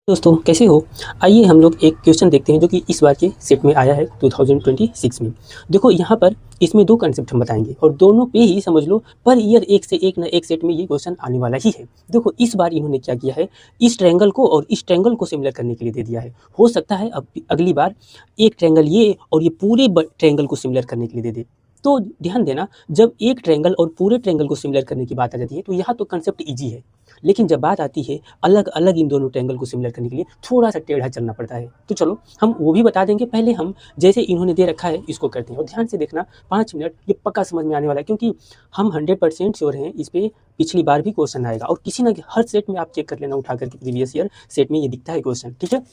दोस्तों कैसे हो। आइए हम लोग एक क्वेश्चन देखते हैं जो कि इस बार के सेट में आया है 2026 में। देखो यहाँ पर इसमें दो कंसेप्ट हम बताएंगे और दोनों पे ही समझ लो पर ईयर एक से एक न एक सेट में ये क्वेश्चन आने वाला ही है। देखो इस बार इन्होंने क्या किया है, इस ट्रायंगल को और इस ट्रायंगल को सिमिलर करने के लिए दे दिया है। हो सकता है अब अगली बार एक ट्रायंगल ये और ये पूरे ट्रायंगल को सिमिलर करने के लिए दे दे। तो ध्यान देना, जब एक ट्रायंगल और पूरे ट्रायंगल को सिमिलर करने की बात आ जाती है तो यहाँ तो कंसेप्ट ईजी है, लेकिन जब बात आती है अलग अलग इन दोनों ट्रायंगल को सिमिलर करने के लिए थोड़ा सा टेढ़ा चलना पड़ता है। तो चलो हम वो भी बता देंगे, पहले हम जैसे इन्होंने दे रखा है इसको करते हैं और ध्यान से देखना 5 मिनट, ये पक्का समझ में आने वाला है क्योंकि हम 100% श्योर हैं इस पर पिछली बार भी क्वेश्चन आएगा और किसी ना हर सेट में आप चेक कर लेना उठा करके प्रीवियस ईयर सेट में ये दिखता है क्वेश्चन। ठीक है,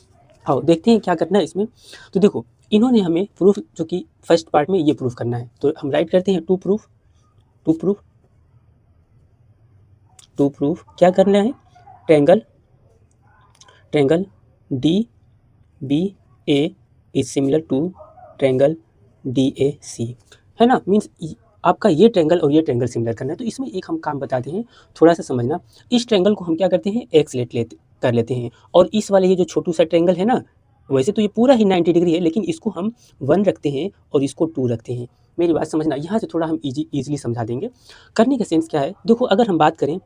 हाँ देखते हैं क्या करना है इसमें। तो देखो इन्होंने हमें प्रूफ जो कि फर्स्ट पार्ट में ये प्रूफ करना है तो हम राइट करते हैं टू प्रूफ। टू प्रूफ क्या करना है, triangle D B A is similar to triangle D A C, है ना। मीन्स आपका ये ट्रायंगल और ये ट्रायंगल सिमिलर करना है। तो इसमें एक हम काम बताते हैं, थोड़ा सा समझना। इस ट्रायंगल को हम क्या करते हैं, एक्स कर लेते हैं और इस वाले ये जो छोटू सा ट्रायंगल है ना, वैसे तो ये पूरा ही 90 डिग्री है लेकिन इसको हम 1 रखते हैं और इसको 2 रखते हैं। मेरी बात समझना, यहाँ से थोड़ा हम ईजिली समझा देंगे। करने का सेंस क्या है, देखो अगर हम बात करें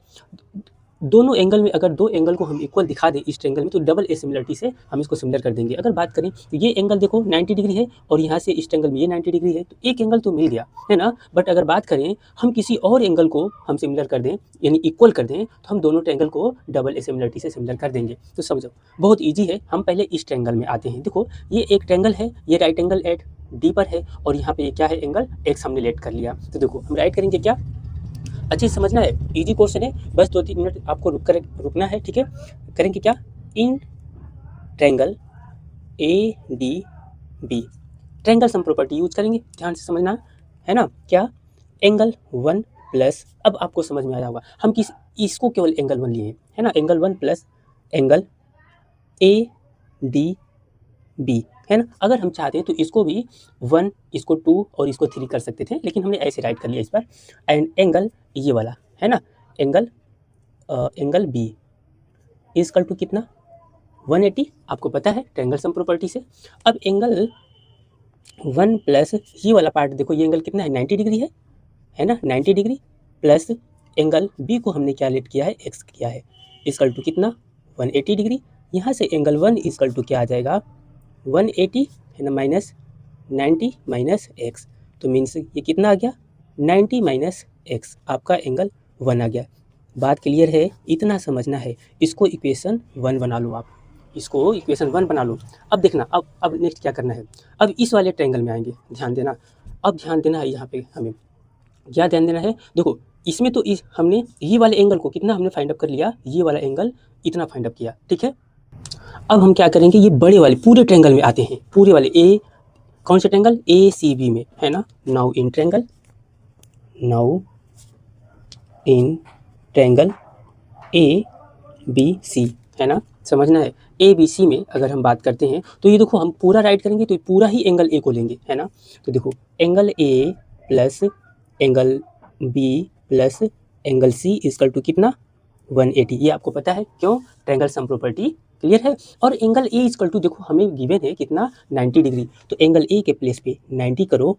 दोनों एंगल में, अगर दो एंगल को हम इक्वल दिखा दें इस ट्रायंगल में तो डबल ए सिमिलरिटी से हम इसको सिमिलर कर देंगे। अगर बात करें तो ये एंगल देखो 90 डिग्री है और यहाँ से इस ट्रायंगल में ये 90 डिग्री है तो एक एंगल तो मिल गया, है ना। बट अगर बात करें हम किसी और एंगल को हम सिमिलर कर दें यानी इक्वल कर दें तो हम दोनों ट्रायंगल को डबल ए सिमिलरिटी से सिमिलर कर देंगे। तो समझो बहुत ईजी है। हम पहले इस ट्रायंगल में आते हैं। देखो ये एक ट्रायंगल है, ये राइट एंगल एट डी पर है और यहाँ पे क्या है, एंगल एक्स हमने लेट कर लिया। तो देखो हम राइट करेंगे क्या, अच्छे से समझना है, इजी क्वेश्चन है, बस 2-3 मिनट आपको रुकना है। ठीक है, करेंगे क्या, in triangle A D B triangle sum property use करेंगे, ध्यान से समझना है ना। क्या, एंगल 1 प्लस, अब आपको समझ में आया होगा हम किस इसको केवल एंगल 1 लिए हैं, है ना। Angle 1 plus angle A D B, है ना। अगर हम चाहते हैं तो इसको भी 1, इसको 2 और इसको 3 कर सकते थे लेकिन हमने ऐसे राइट कर लिया इस पर। एंड एंगल ये वाला है ना, एंगल बी इजकल टू कितना, 180, आपको पता है ट्रायंगल सम प्रॉपर्टी से। अब एंगल 1 प्लस ये वाला पार्ट देखो, ये एंगल कितना है, 90 डिग्री है ना, 90 डिग्री प्लस एंगल बी को हमने क्या लेट किया है, एक्स किया है, इजकल टू कितना, 180 डिग्री। यहाँ से एंगल 1 इजकल टू क्या आ जाएगा, 180 है ना, माइनस 90 माइनस एक्स, तो मीन्स ये कितना आ गया, 90 माइनस एक्स, आपका एंगल 1 आ गया। बात क्लियर है, इतना समझना है। इसको इक्वेशन 1 बना लो, आप इसको इक्वेशन 1 बना लो। अब देखना, अब नेक्स्ट क्या करना है, अब इस वाले ट्रायंगल में आएंगे, ध्यान देना। अब ध्यान देना है यहाँ पे, हमें क्या ध्यान देना है, देखो इसमें तो हमने ये वाले एंगल को कितना हमने फाइंड अप कर लिया, ये वाला एंगल इतना फाइंड अप किया, ठीक है। अब हम क्या करेंगे, ये बड़े वाले पूरे ट्रायंगल में आते हैं, पूरे वाले ए, कौन से ट्रायंगल, ए सी बी में, है ना। Now in triangle A B C, है ना, समझना है। ए बी सी में अगर हम बात करते हैं तो ये देखो हम पूरा राइट करेंगे तो पूरा ही एंगल ए को लेंगे, है ना। तो देखो angle A plus angle B plus angle C equal to कितना, 180। ये आपको पता है क्यों, ट्रायंगल सम प्रॉपर्टी, क्लियर है। और एंगल ए इजकल टू देखो हमें गिवन है कितना, 90 डिग्री, तो एंगल ए के प्लेस पे 90 करो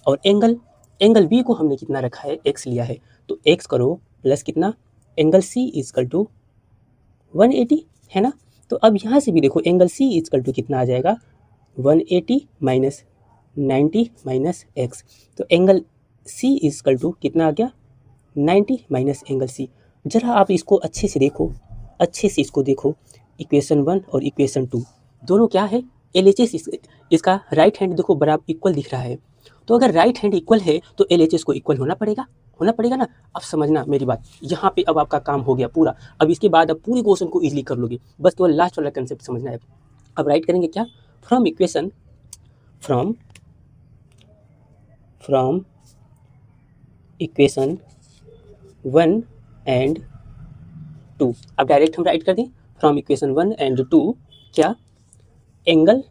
और एंगल बी को हमने कितना रखा है, एक्स लिया है, तो एक्स करो प्लस कितना, एंगल सी इजकल टू 180, है ना। तो अब यहाँ से भी देखो एंगल सी इजकल टू कितना आ जाएगा, 180 माइनस 90 माइनस एक्स, तो एंगल सी इजकल टू कितना आ गया, 90 माइनस एंगल सी। जरा आप इसको अच्छे से देखो, अच्छे से इसको देखो, इक्वेशन 1 और इक्वेशन 2 दोनों क्या है, LHS इसका राइट हैंड देखो बराबर इक्वल दिख रहा है, तो अगर राइट हैंड इक्वल है तो LHS को इक्वल होना पड़ेगा ना। अब समझना मेरी बात, यहाँ पे अब आपका काम हो गया पूरा। अब इसके बाद अब पूरे क्वेश्चन को इजीली कर लोगे, बस केवल लास्ट वाला कंसेप्ट समझना है। अब राइट करेंगे क्या, फ्रॉम इक्वेशन इक्वेशन 1 एंड 2, अब डायरेक्ट हम राइट कर दें फ्रॉम इक्वेशन 1 एंड 2, क्या, angle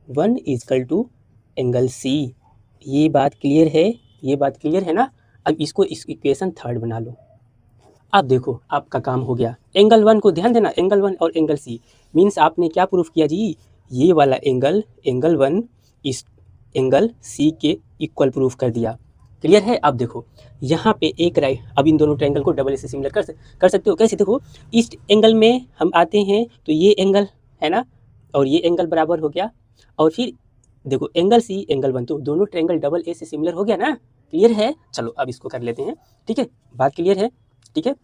1 equal to angle C. ये बात क्लियर है ना। अब इसको इस इक्वेशन 3 बना लो, अब देखो आपका काम हो गया। एंगल 1 को ध्यान देना, एंगल 1 और एंगल सी मीन्स आपने क्या प्रूफ किया जी, ये वाला एंगल, एंगल 1 इस एंगल सी के इक्वल प्रूफ कर दिया। क्लियर है। अब देखो यहाँ पे एक राइट, अब इन दोनों ट्रायंगल को डबल ए से सिमिलर कर सकते हो। कैसे? देखो इस एंगल में हम आते हैं तो ये एंगल है ना, और ये एंगल बराबर हो गया, और फिर देखो एंगल सी एंगल 1, तो दोनों ट्रायंगल डबल ए से सिमिलर हो गया ना। क्लियर है। चलो अब इसको कर लेते हैं। ठीक है, बात क्लियर है। ठीक है,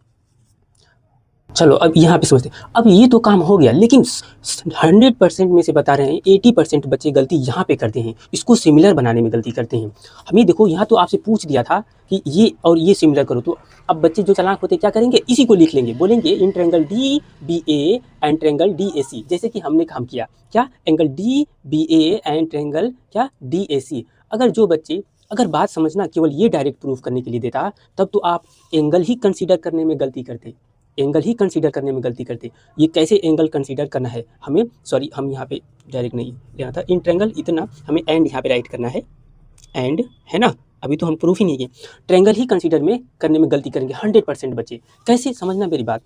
चलो अब यहाँ पे समझते हैं। अब ये तो काम हो गया, लेकिन 100% में से बता रहे हैं 80% बच्चे गलती यहाँ पे करते हैं, इसको सिमिलर बनाने में गलती करते हैं। हमें देखो यहाँ तो आपसे पूछ दिया था कि ये और ये सिमिलर करो, तो अब बच्चे जो चालाक होते हैं क्या करेंगे, इसी को लिख लेंगे, बोलेंगे in triangle D B A and triangle D A C, जैसे कि हमने काम किया क्या, angle D B A and triangle क्या डी ए सी। अगर जो बच्चे अगर बात समझना केवल ये डायरेक्ट प्रूफ करने के लिए देता, तब तो आप एंगल ही कंसीडर करने में गलती करते, एंगल ही कंसीडर करने में गलती करते। ये कैसे एंगल कंसीडर करना है हमें, सॉरी हम यहाँ पे डायरेक्ट नहीं लेना था, इन ट्रायंगल इतना हमें एंड यहाँ पे राइट करना है, एंड है ना, अभी तो हम प्रूफ ही नहीं किए। ट्रायंगल ही कंसीडर में करने में गलती करेंगे 100% बच्चे। कैसे समझना मेरी बात,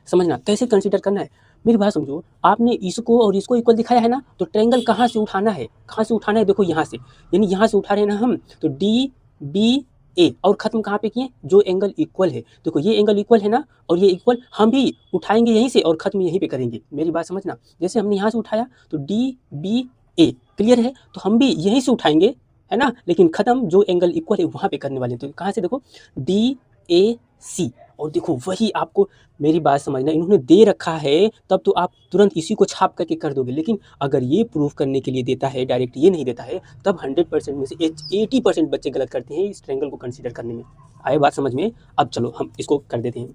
समझना कैसे कंसीडर करना है, मेरी बात समझो। आपने इसको और इसको इक्वल दिखाया है ना, तो ट्रायंगल कहाँ से उठाना है, कहाँ से उठाना है, देखो यहाँ से, यानी यहाँ से उठा रहे हैं ना हम, तो डी बी ए और खत्म कहाँ पे किए, जो एंगल इक्वल है, देखो ये एंगल इक्वल है ना, और ये इक्वल हम भी उठाएंगे यहीं से और खत्म यहीं पे करेंगे। मेरी बात समझना, जैसे हमने यहाँ से उठाया तो डी बी ए, क्लियर है, तो हम भी यहीं से उठाएंगे है ना, लेकिन खत्म जो एंगल इक्वल है वहाँ पे करने वाले हैं। तो कहाँ से, देखो डी ए सी, और देखो वही आपको, मेरी बात समझना, इन्होंने दे रखा है तब तो आप तुरंत इसी को छाप करके कर दोगे, लेकिन अगर ये प्रूफ करने के लिए देता है, डायरेक्ट ये नहीं देता है, तब 100% में से 80% बच्चे गलत करते हैं इस ट्रायंगल को कंसीडर करने में। आए बात समझ में। अब चलो हम इसको कर देते हैं।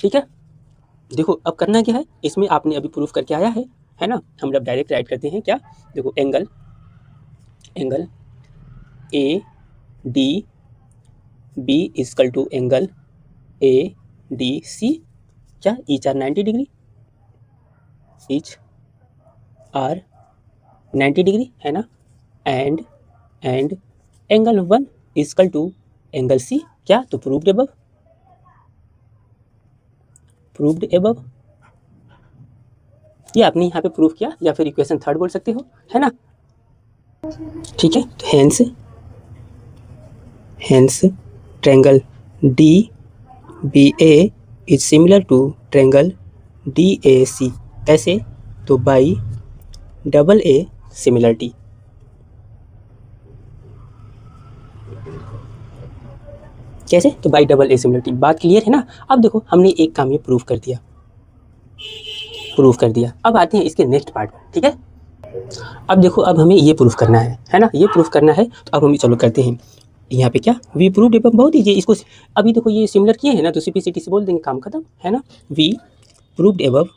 ठीक है, देखो अब करना क्या है, इसमें आपने अभी प्रूफ करके आया है ना, हम जब डायरेक्ट राइट करते हैं क्या, देखो angle A D B equal to angle A D C, क्या each are 90 degree, each are 90 degree है ना, and angle 1 equal to angle C, क्या, तो प्रूव्ड एबव, ये आपने यहाँ पे प्रूफ किया, या फिर इक्वेशन 3 बोल सकते हो, है ना। ठीक है, तो hence triangle D B A is similar to triangle D A C, कैसे, तो बाई डबल ए सिमिलरिटी। कैसे, तो बाई डबल ए सिमिलरिटी। बात क्लियर है ना। अब देखो हमने एक काम ये प्रूफ कर दिया, अब आते हैं इसके नेक्स्ट पार्ट। ठीक है, अब देखो अब हमें ये प्रूफ करना है ना, ये प्रूफ करना है, तो अब हम चलो करते हैं यहाँ पे क्या, वी प्रूव्ड एबव, बहुत ईजी, इसको अभी देखो ये सिमिलर किए हैं ना, तो सिंपलिसिटी से बोल देंगे काम खत्म, है ना। वी प्रूव्ड एबव,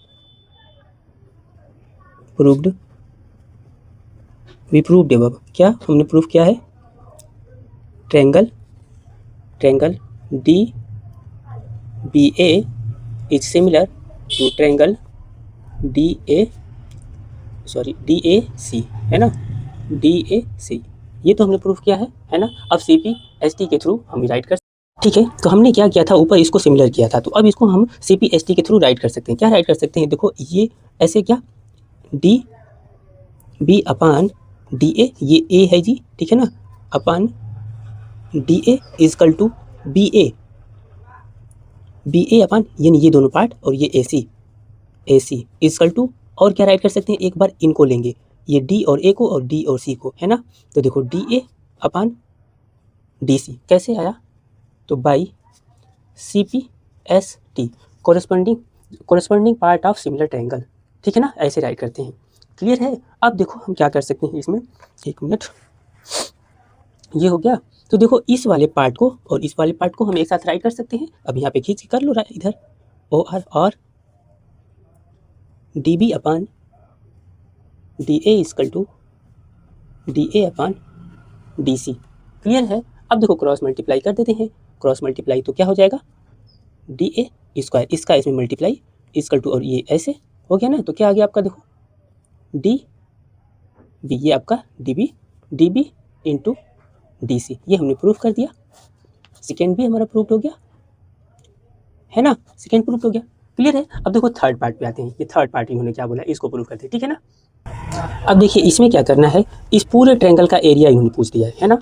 क्या हमने प्रूफ किया है, triangle D B A is similar to triangle D A C, है ना, डी ए सी, ये तो हमने प्रूफ किया है ना। अब CPST के थ्रू हम राइट कर, ठीक है, तो हमने क्या किया था, ऊपर इसको सिमिलर किया था, तो अब इसको हम CPST के थ्रू राइट कर सकते हैं। क्या राइट कर सकते हैं, देखो ये ऐसे, क्या, D B upon D A, ये ए है जी, ठीक है ना, upon D A equal to B A upon, यानी ये दोनों पार्ट और ये ए सी इजकल टू, और क्या राइट कर सकते हैं, एक बार इनको लेंगे, ये डी और ए को और डी और सी को, है ना, तो देखो डी ए अपान डी सी कैसे आया, तो by CPST, corresponding part of similar triangle, ठीक है ना, ऐसे राइट करते हैं। क्लियर है। अब देखो हम क्या कर सकते हैं इसमें, एक मिनट, ये हो गया, तो देखो इस वाले पार्ट को और इस वाले पार्ट को हम एक साथ राइट कर सकते हैं। अब यहाँ पे खींच कर लो इधर, और D B upon D A equal to D A upon D C. Clear है। अब देखो क्रॉस मल्टीप्लाई कर देते हैं, क्रॉस मल्टीप्लाई तो क्या हो जाएगा, डी ए स्क्वायर, इसका इसमें मल्टीप्लाई इजकल टू, और ये ऐसे हो गया ना, तो क्या आ गया आपका, देखो डी बी, ये आपका D B into D C, ये हमने प्रूफ कर दिया। सेकेंड भी हमारा प्रूफ हो गया। है ना, सेकेंड प्रूफ हो गया, क्लियर है। अब देखो थर्ड पार्ट पे आते हैं, ये थर्ड पार्ट इन्होंने क्या बोला, इसको प्रूफ करते हैं, ठीक है ना। अब देखिए इसमें क्या करना है, इस पूरे ट्रायंगल का एरिया इन्होंने पूछ दिया है ना,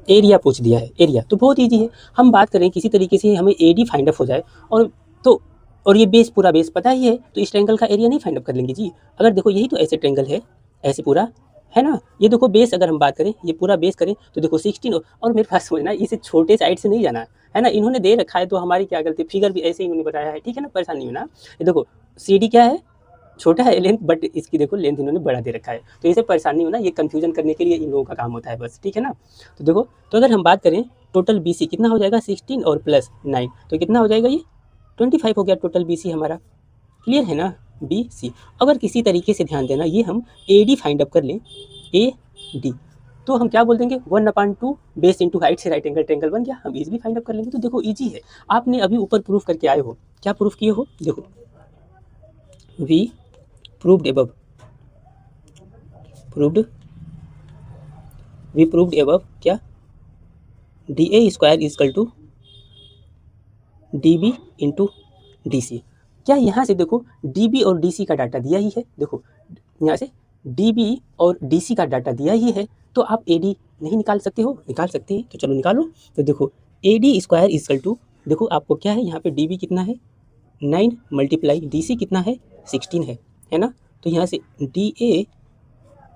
एरिया पूछ दिया है, एरिया तो बहुत ईजी है। हम बात करें किसी तरीके से हमें AD फाइंड अप हो जाए और तो और ये बेस पूरा बेस पता ही है, तो इस ट्रायंगल का एरिया नहीं फाइंड अप कर लेंगे जी। अगर देखो यही तो ऐसे ट्रायंगल है, ऐसे पूरा है ना, ये देखो बेस अगर हम बात करें, ये पूरा बेस करें तो देखो 16 और मेरे पास समझना इसे छोटे साइड से नहीं जाना है ना, इन्होंने दे रखा है तो हमारी क्या गलती, फिगर भी ऐसे ही इन्होंने बताया है, ठीक है ना, परेशानी में ना। ये देखो CD क्या है, छोटा है लेंथ, बट इसकी देखो लेंथ इन्होंने बड़ा दे रखा है, तो इसे परेशानी हो ना, ये कंफ्यूजन करने के लिए इन लोगों का काम होता है बस, ठीक है ना। तो देखो, तो अगर हम बात करें टोटल BC कितना हो जाएगा, 16 और प्लस 9 तो कितना हो जाएगा, ये 25 हो गया टोटल BC हमारा, क्लियर है ना, BC। अगर किसी तरीके से ध्यान देना, ये हम AD फाइंड अप कर लें, AD तो हम क्या बोल देंगे, 1/2 बेस इंटू हाइट से राइट एंगल ट्रायंगल बन गया, हम इजीली फाइंड अप कर लेंगे। तो देखो इजी है, आपने अभी ऊपर प्रूफ करके आए हो, क्या प्रूफ किए हो, देखो we proved above, we proved above क्या, DA square equal to DB into DC। क्या यहाँ से देखो DB और DC का डाटा दिया ही है, देखो यहाँ से DB और DC का डाटा दिया ही है, तो आप AD नहीं निकाल सकते हो, निकाल सकते हैं तो चलो निकालो। तो देखो AD स्क्वायर इजकल टू, देखो आपको क्या है यहाँ पे DB कितना है 9 मल्टीप्लाई DC कितना है 16 है ना, तो यहाँ से DA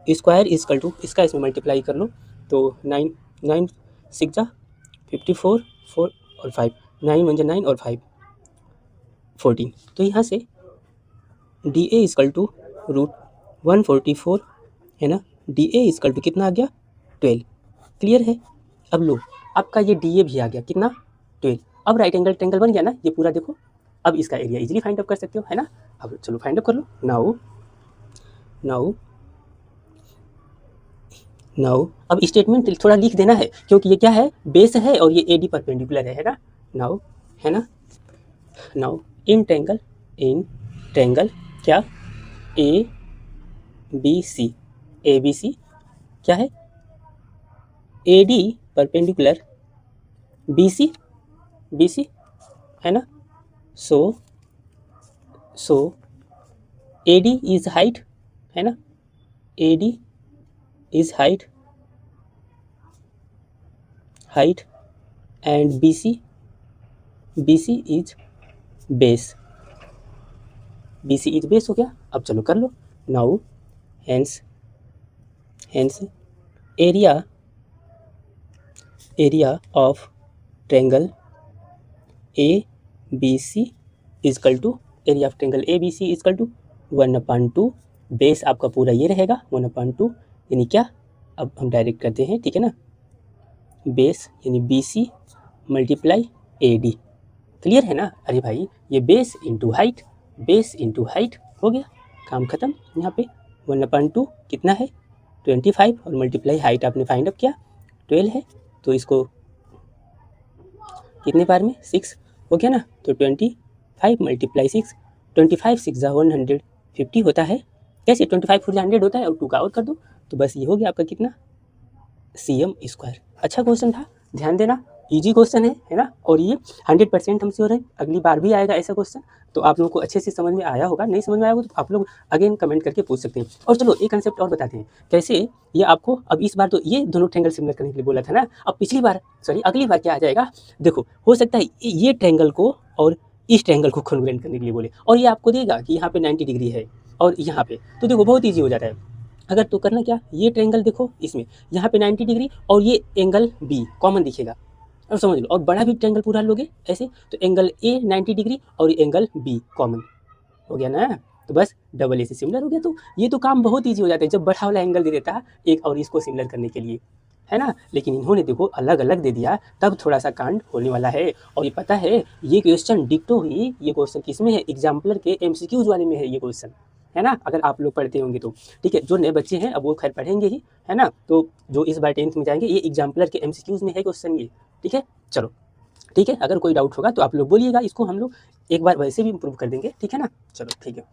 स्क्वायर इजकल टू इसका इसमें मल्टीप्लाई कर लो, तो 9 9 6 जा 54 4 और 5 9 1 9 और 5 14, तो यहाँ से DA इजकल टू √144 है ना, DA इजकल टू कितना आ गया 12, क्लियर है। अब लो आपका ये DA भी आ गया कितना 12, अब राइट एंगल ट्रायंगल बन गया ना ये पूरा, देखो अब इसका एरिया इजीली फाइंड अप कर सकते हो, है ना। अब चलो फाइंड अप कर लो, नाउ अब स्टेटमेंट थोड़ा लिख देना है, क्योंकि ये क्या है, बेस है और ये AD परपेंडिकुलर है ना। नाउ है ना, नाउ इन ट्रायंगल क्या ABC क्या है, AD परपेंडिकुलर BC है ना, सो AD इज हाइट है ना, AD is height and BC is base, BC is base हो गया। अब चलो कर लो, now hence area of triangle ABC equal to area of triangle ABC equal to 1/2 base आपका पूरा ये रहेगा 1/2, यानी क्या, अब हम डायरेक्ट करते हैं, ठीक है ना, बेस यानी BC मल्टीप्लाई AD, क्लियर है ना। अरे भाई ये बेस इंटू हाइट हो गया, काम खत्म। यहाँ पे 1/2 कितना है 25 और मल्टीप्लाई हाइट आपने फाइंड अप किया 12 है, तो इसको कितने बार में 6 हो गया ना, तो 25 मल्टीप्लाई 6, 25 6 150 होता है, कैसे 25 4 100 होता है, और 2 का और कर दो, तो बस ये हो गया आपका कितना CM स्क्वायर। अच्छा क्वेश्चन था, ध्यान देना, इजी क्वेश्चन है ना, और ये 100% हम श्योर हैं अगली बार भी आएगा ऐसा क्वेश्चन, तो आप लोगों को अच्छे से समझ में आया होगा, नहीं समझ में आया होगा तो आप लोग अगेन कमेंट करके पूछ सकते हैं। और चलो एक कंसेप्ट और बताते हैं कैसे ये आपको, अब इस बार तो ये दोनों ट्रायंगल सिमिलर करने के लिए बोला था ना, अब अगली बार क्या आ जाएगा, देखो हो सकता है ये ट्रायंगल को और इस ट्रायंगल को कॉन्ग्रुएंट करने के लिए बोले, और ये आपको देगा कि यहाँ पे 90 डिग्री है और यहाँ पे, तो देखो बहुत ईजी हो जाता है। अगर तो करना क्या, ये ट्रायंगल देखो इसमें यहाँ पे 90 डिग्री और ये एंगल B कॉमन दिखेगा, और समझ लो, और बड़ा भी ट्रायंगल पूरा लोगे ऐसे, तो एंगल A 90 डिग्री और एंगल B कॉमन हो गया ना, तो बस डबल A से सिमिलर हो गया। तो ये तो काम बहुत ईजी हो जाता है जब बड़ा वाला एंगल दे देता है एक और इसको सिमिलर करने के लिए, है ना। लेकिन इन्होंने देखो अलग अलग दे दिया, तब थोड़ा सा कांड होने वाला है। और ये पता है ये क्वेश्चन डिक्टो ही, ये क्वेश्चन किसमें है, एग्जाम्पलर के MCQs वाले में है ये क्वेश्चन, है ना, अगर आप लोग पढ़ते होंगे तो, ठीक है। जो नए बच्चे हैं अब वो खैर पढ़ेंगे ही, है ना, तो जो इस बार 10th में जाएंगे, ये एग्जाम्पलर के MCQs में है क्वेश्चन ये, ठीक है। चलो ठीक है, अगर कोई डाउट होगा तो आप लोग बोलिएगा, इसको हम लोग एक बार वैसे भी इम्प्रूव कर देंगे, ठीक है ना। चलो ठीक है।